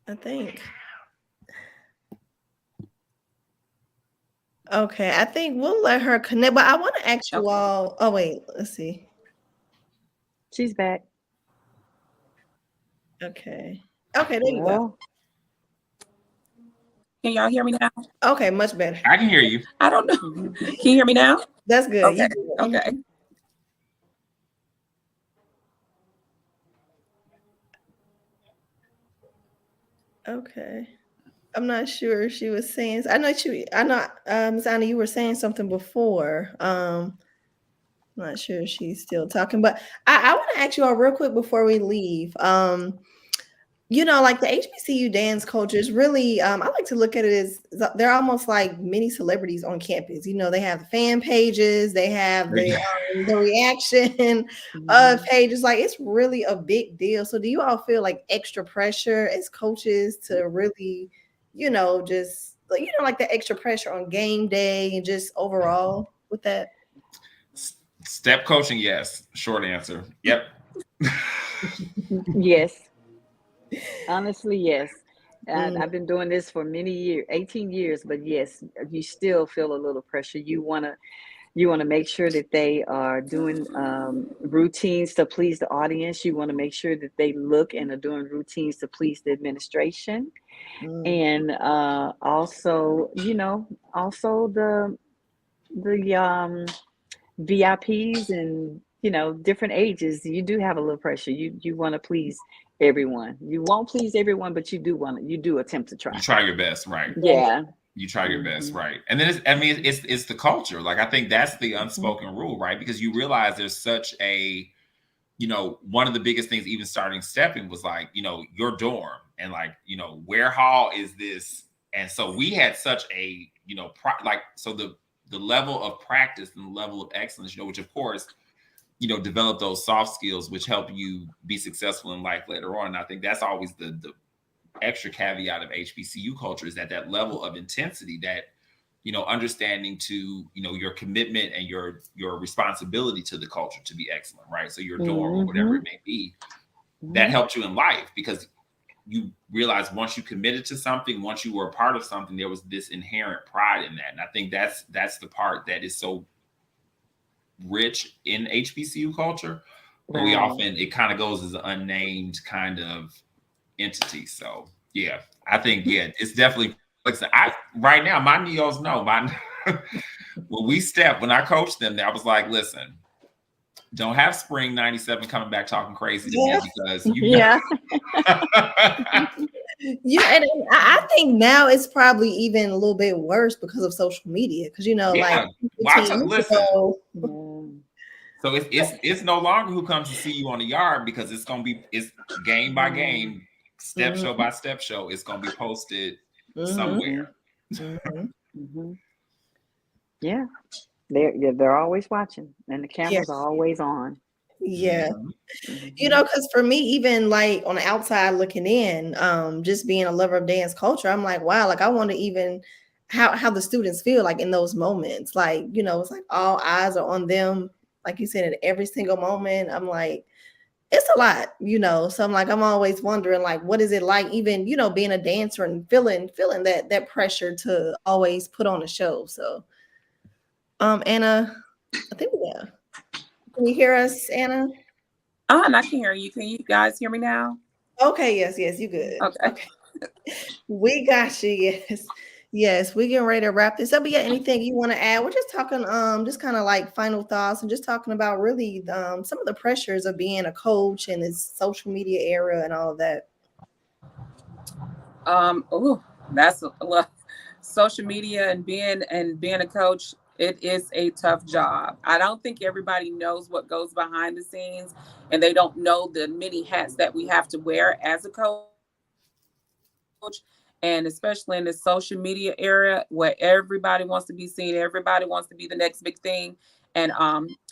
I think. Okay, I think we'll let her connect, but I want to ask you all. Oh, wait, let's see. She's back. Okay, there you go. Can y'all hear me now? Okay, much better. I can hear you. I don't know. Can you hear me now? That's good. Okay. You good. Okay. Okay. I'm not sure if she was saying. I know Ms. Anna, you were saying something before. I'm not sure if she's still talking, but I want to ask you all real quick before we leave. You know, like the HBCU dance culture is really, I like to look at it as they're almost like mini celebrities on campus. You know, they have the fan pages, they have the reaction pages. Like, it's really a big deal. So do you all feel like extra pressure as coaches to really, you know, just like, you know, like the extra pressure on game day and just overall with that? Step coaching, yes. Short answer. Yep. Yes. Honestly, yes. I've been doing this for many years, 18 years, but yes, you still feel a little pressure. You want to make sure that they are doing routines to please the audience. You want to make sure that they look and are doing routines to please the administration. And also, you know, also the VIPs and, you know, different ages, you do have a little pressure. You want to please everyone. You won't please everyone, but you do attempt to try. You try your best, right? Yeah. You try your best, right? And then it's the culture. Like, I think that's the unspoken rule, right? Because you realize there's such a, you know, one of the biggest things even starting stepping was like, you know, your dorm and like, you know, where hall is this? And so we had such a, you know, so the level of practice and the level of excellence, you know, which of course, you know, develop those soft skills, which help you be successful in life later on. And I think that's always the extra caveat of HBCU culture, is that level of intensity, that, you know, understanding to, you know, your commitment and your responsibility to the culture to be excellent, right? So your dorm or whatever it may be, that helped you in life, because you realize once you committed to something, once you were a part of something, there was this inherent pride in that. And I think that's the part that is so rich in HBCU culture, but we often, it kind of goes as an unnamed kind of entity. So yeah, I think, yeah, it's definitely, right now, my neos know, when I coached them, I was like, listen, don't have spring 97 coming back talking crazy to me, because you know. Yeah, and I think now it's probably even a little bit worse because of social media. Because like Yeah. 15 years Listen. ago, So it's no longer who comes to see you on the yard, because it's game by game, step show by step show. It's gonna be posted somewhere. Yeah, they're always watching, and the Yeah. cameras are always on. Yeah. Because for me, even like on the outside looking in, just being a lover of dance culture, I'm like, wow, like I wonder even how the students feel like in those moments. Like, it's like all eyes are on them, like you said, at every single moment. I'm like, it's a lot, So I'm like, I'm always wondering, like, what is it like, even, being a dancer and feeling that pressure to always put on a show. So Anna, I think can you hear us, Anna? And I can hear you. Can you guys hear me now? Okay, yes, you good. Okay. We got you, yes, we getting ready to wrap this up. But yeah, anything you want to add? We're just talking, just kind of like final thoughts and just talking about really some of the pressures of being a coach in this social media era and all of that. That's social media and being a coach. It is a tough job. I don't think everybody knows what goes behind the scenes, and they don't know the many hats that we have to wear as a coach. And especially in the social media era where everybody wants to be seen, everybody wants to be the next big thing. And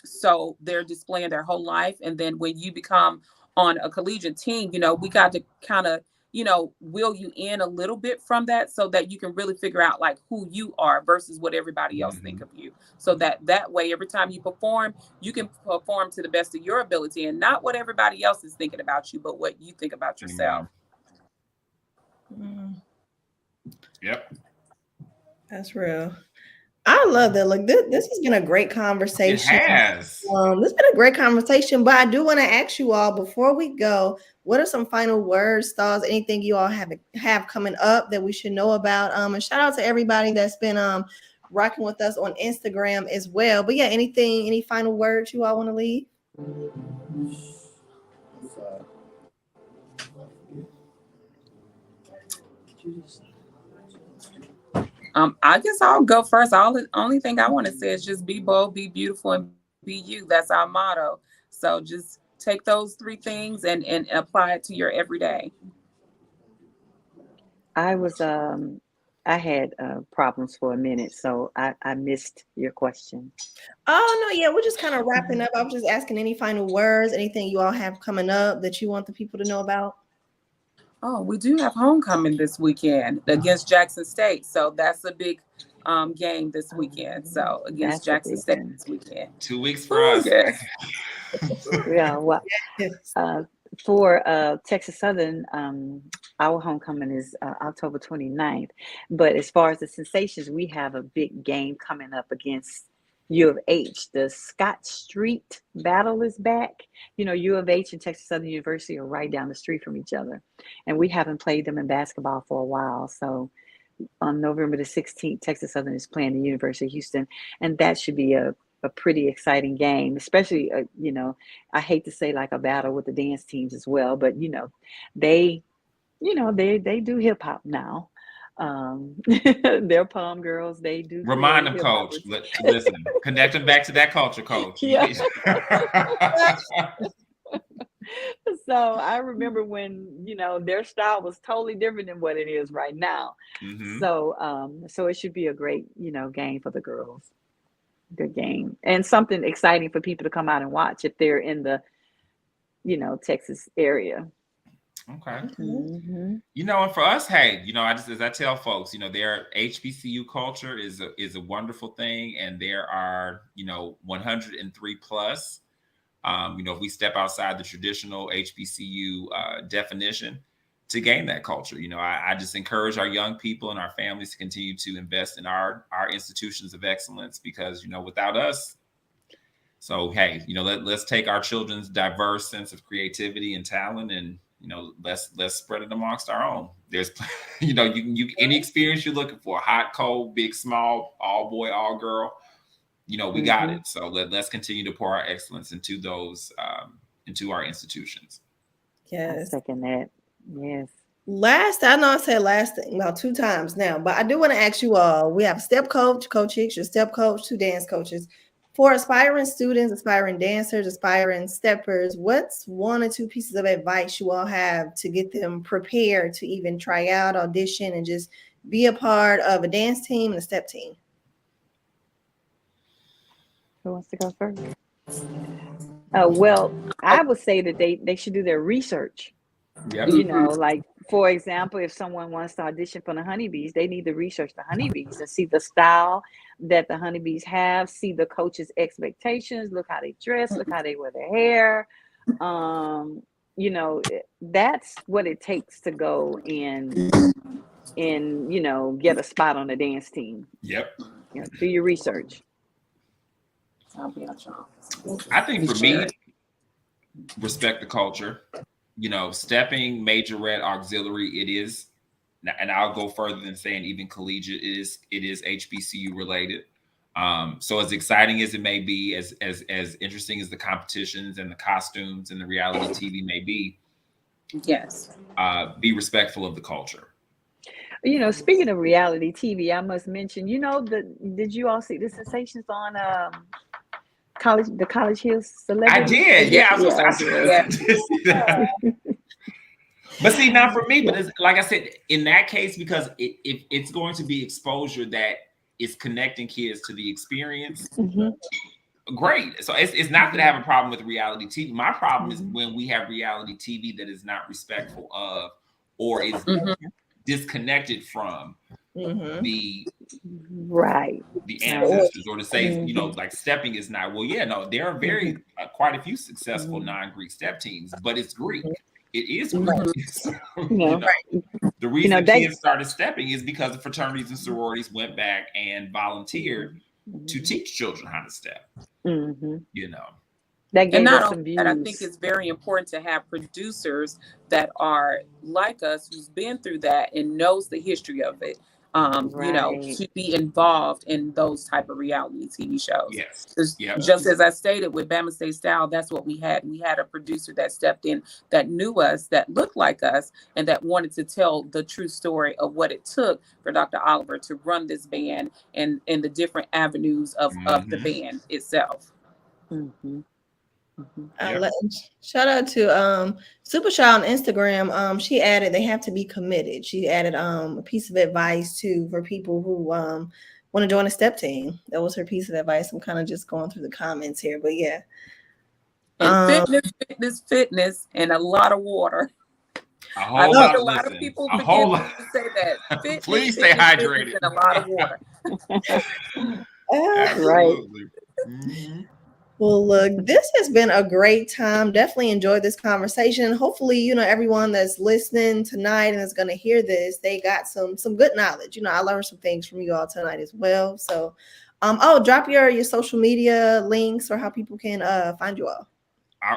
so they're displaying their whole life. And then when you become on a collegiate team, we got to kind of, will you in a little bit from that so that you can really figure out like who you are versus what everybody else think of you. So that way, every time you perform, you can perform to the best of your ability and not what everybody else is thinking about you, but what you think about yourself. Yep. That's real. I love that. Like this has been a great conversation. It has. This has been a great conversation, but I do want to ask you all before we go, what are some final words, thoughts, anything you all have coming up that we should know about? And shout out to everybody that's been rocking with us on Instagram as well. But yeah, any final words you all want to leave? I guess I'll go first. The only thing I want to say is just be bold, be beautiful, and be you. That's our motto. So just take those 3 things and apply it to your everyday. I had problems for a minute, so I missed your question. Oh no, yeah, we're just kind of wrapping up. I was just asking any final words, anything you all have coming up that you want the people to know about. Oh, we do have homecoming this weekend against Jackson State. So that's a big game this weekend. So against Jackson State this weekend. 2 weeks for us. Yes. Yeah, well, for Texas Southern, our homecoming is October 29th. But as far as the Sensations, we have a big game coming up against U of H. The Scott Street battle is back. U of H and Texas Southern University are right down the street from each other. And we haven't played them in basketball for a while. So on November the 16th, Texas Southern is playing the University of Houston. And that should be a pretty exciting game, especially, I hate to say like a battle with the dance teams as well, but, they do hip hop now. They're Palm girls. They do. Remind them, Coach. Listen, connect them back to that culture, Coach. Yeah. So I remember when their style was totally different than what it is right now. So it should be a great game for the girls. Good game and something exciting for people to come out and watch if they're in the Texas area. Okay. And for us, hey, as I tell folks, their HBCU culture is a wonderful thing, and there are 103 plus. If we step outside the traditional HBCU definition to gain that culture, I just encourage our young people and our families to continue to invest in our institutions of excellence, because without us. So hey, let's take our children's diverse sense of creativity and talent and let's spread it amongst our own. There's, you any experience you're looking for, hot, cold, big, small, all boy, all girl, we got it. So let's continue to pour our excellence into those, into our institutions. Yes. I second that. Yes. I know I said last thing about 2 times now, but I do want to ask you all. We have step coach, Coach Hicks, your step coach, 2 dance coaches. For aspiring students, aspiring dancers, aspiring steppers, what's 1 or 2 pieces of advice you all have to get them prepared to even try out, audition, and just be a part of a dance team and a step team? Who wants to go first? Well, I would say that they should do their research. Yep. You know, like, for example, if someone wants to audition for the Honeybeez, they need to research the Honeybeez and see the style that the Honeybeez have, see the coach's expectations, look how they dress, look how they wear their hair. You know, that's what it takes to go and you know, get a spot on the dance team. Yep. You know, do your research. I think for me, respect the culture. You know, stepping, majorette, auxiliary, it is, and I'll go further than saying even collegiate, it is HBCU related. So as exciting as it may be, as interesting as the competitions and the costumes and the reality TV may be, Yes. Be respectful of the culture. You know, speaking of reality TV, I must mention, you know, did you all see the Sensations on the College Hill Celebrity? I did, yeah. Yeah. But see, not for me, but it's, like I said, in that case, because it's going to be exposure that is connecting kids to the experience. Great. So it's not that I have a problem with reality TV. My problem is when we have reality TV that is not respectful of or is disconnected from the ancestors, or to say, you know, like stepping is not, well, yeah, no, there are very quite a few successful non-Greek step teams, but it's Greek. It is Greek. So, you know, the reason kids started stepping is because the fraternities and sororities went back and volunteered to teach children how to step. You know. And not only that, I think it's very important to have producers that are like us, who's been through that and knows the history of it. You know, to be involved in those type of reality TV shows. Yes. Just as I stated with Alabama State Style, that's what we had. We had a producer that stepped in, that knew us, that looked like us, and that wanted to tell the true story of what it took for Dr. Oliver to run this band and the different avenues of the band itself. Shout out to Super Shy on Instagram. She added they have to be committed. She added a piece of advice too for people who want to join a step team. That was her piece of advice. I'm kind of just going through the comments here, but yeah. And fitness, and a lot of water. I think a lot of people forget to say that. Fitness, please stay hydrated. And a lot of water. Right. Well, look, this has been a great time. Definitely enjoyed this conversation. Hopefully, you know, everyone that's listening tonight and is going to hear this, they got some good knowledge. You know, I learned some things from you all tonight as well. So, drop your social media links or how people can find you all.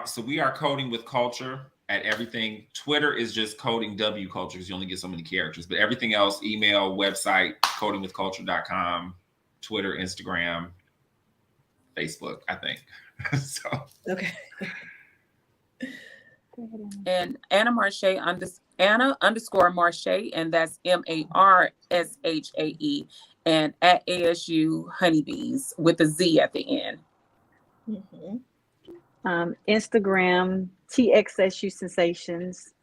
So we are Coding with Culture at everything. Twitter is just Coding W Culture because you only get so many characters. But everything else, email, website, codingwithculture.com, Twitter, Instagram, Facebook, I think. So okay. And Anna Marshae Anna _ Marshae, and that's MARSHAE, and at ASU Honeybeez with a Z at the end. Instagram TXSU Sensations,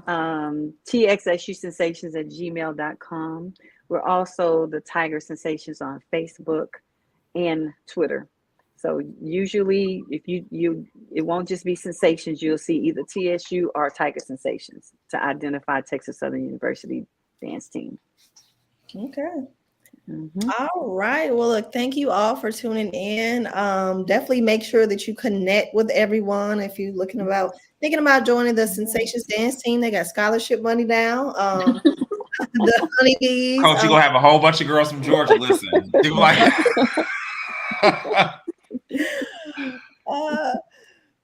TXSU Sensations at gmail.com. We're also the Tiger Sensations on Facebook and Twitter. So usually, if you it won't just be Sensations. You'll see either TSU or Tiger Sensations to identify Texas Southern University dance team. Okay. All right. Well, look, thank you all for tuning in. Definitely make sure that you connect with everyone if you're thinking about joining the Sensations dance team. They got scholarship money now. The Honeybeez. Coach, you're gonna have a whole bunch of girls from Georgia listen. People like.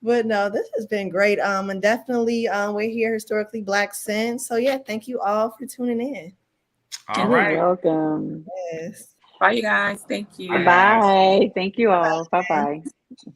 But no, this has been great. And definitely we're here Historically Black Sense. So yeah, thank you all for tuning in. All right. You're welcome. Yes. Bye, you guys. Thank you. Bye. Thank you all. Bye-bye.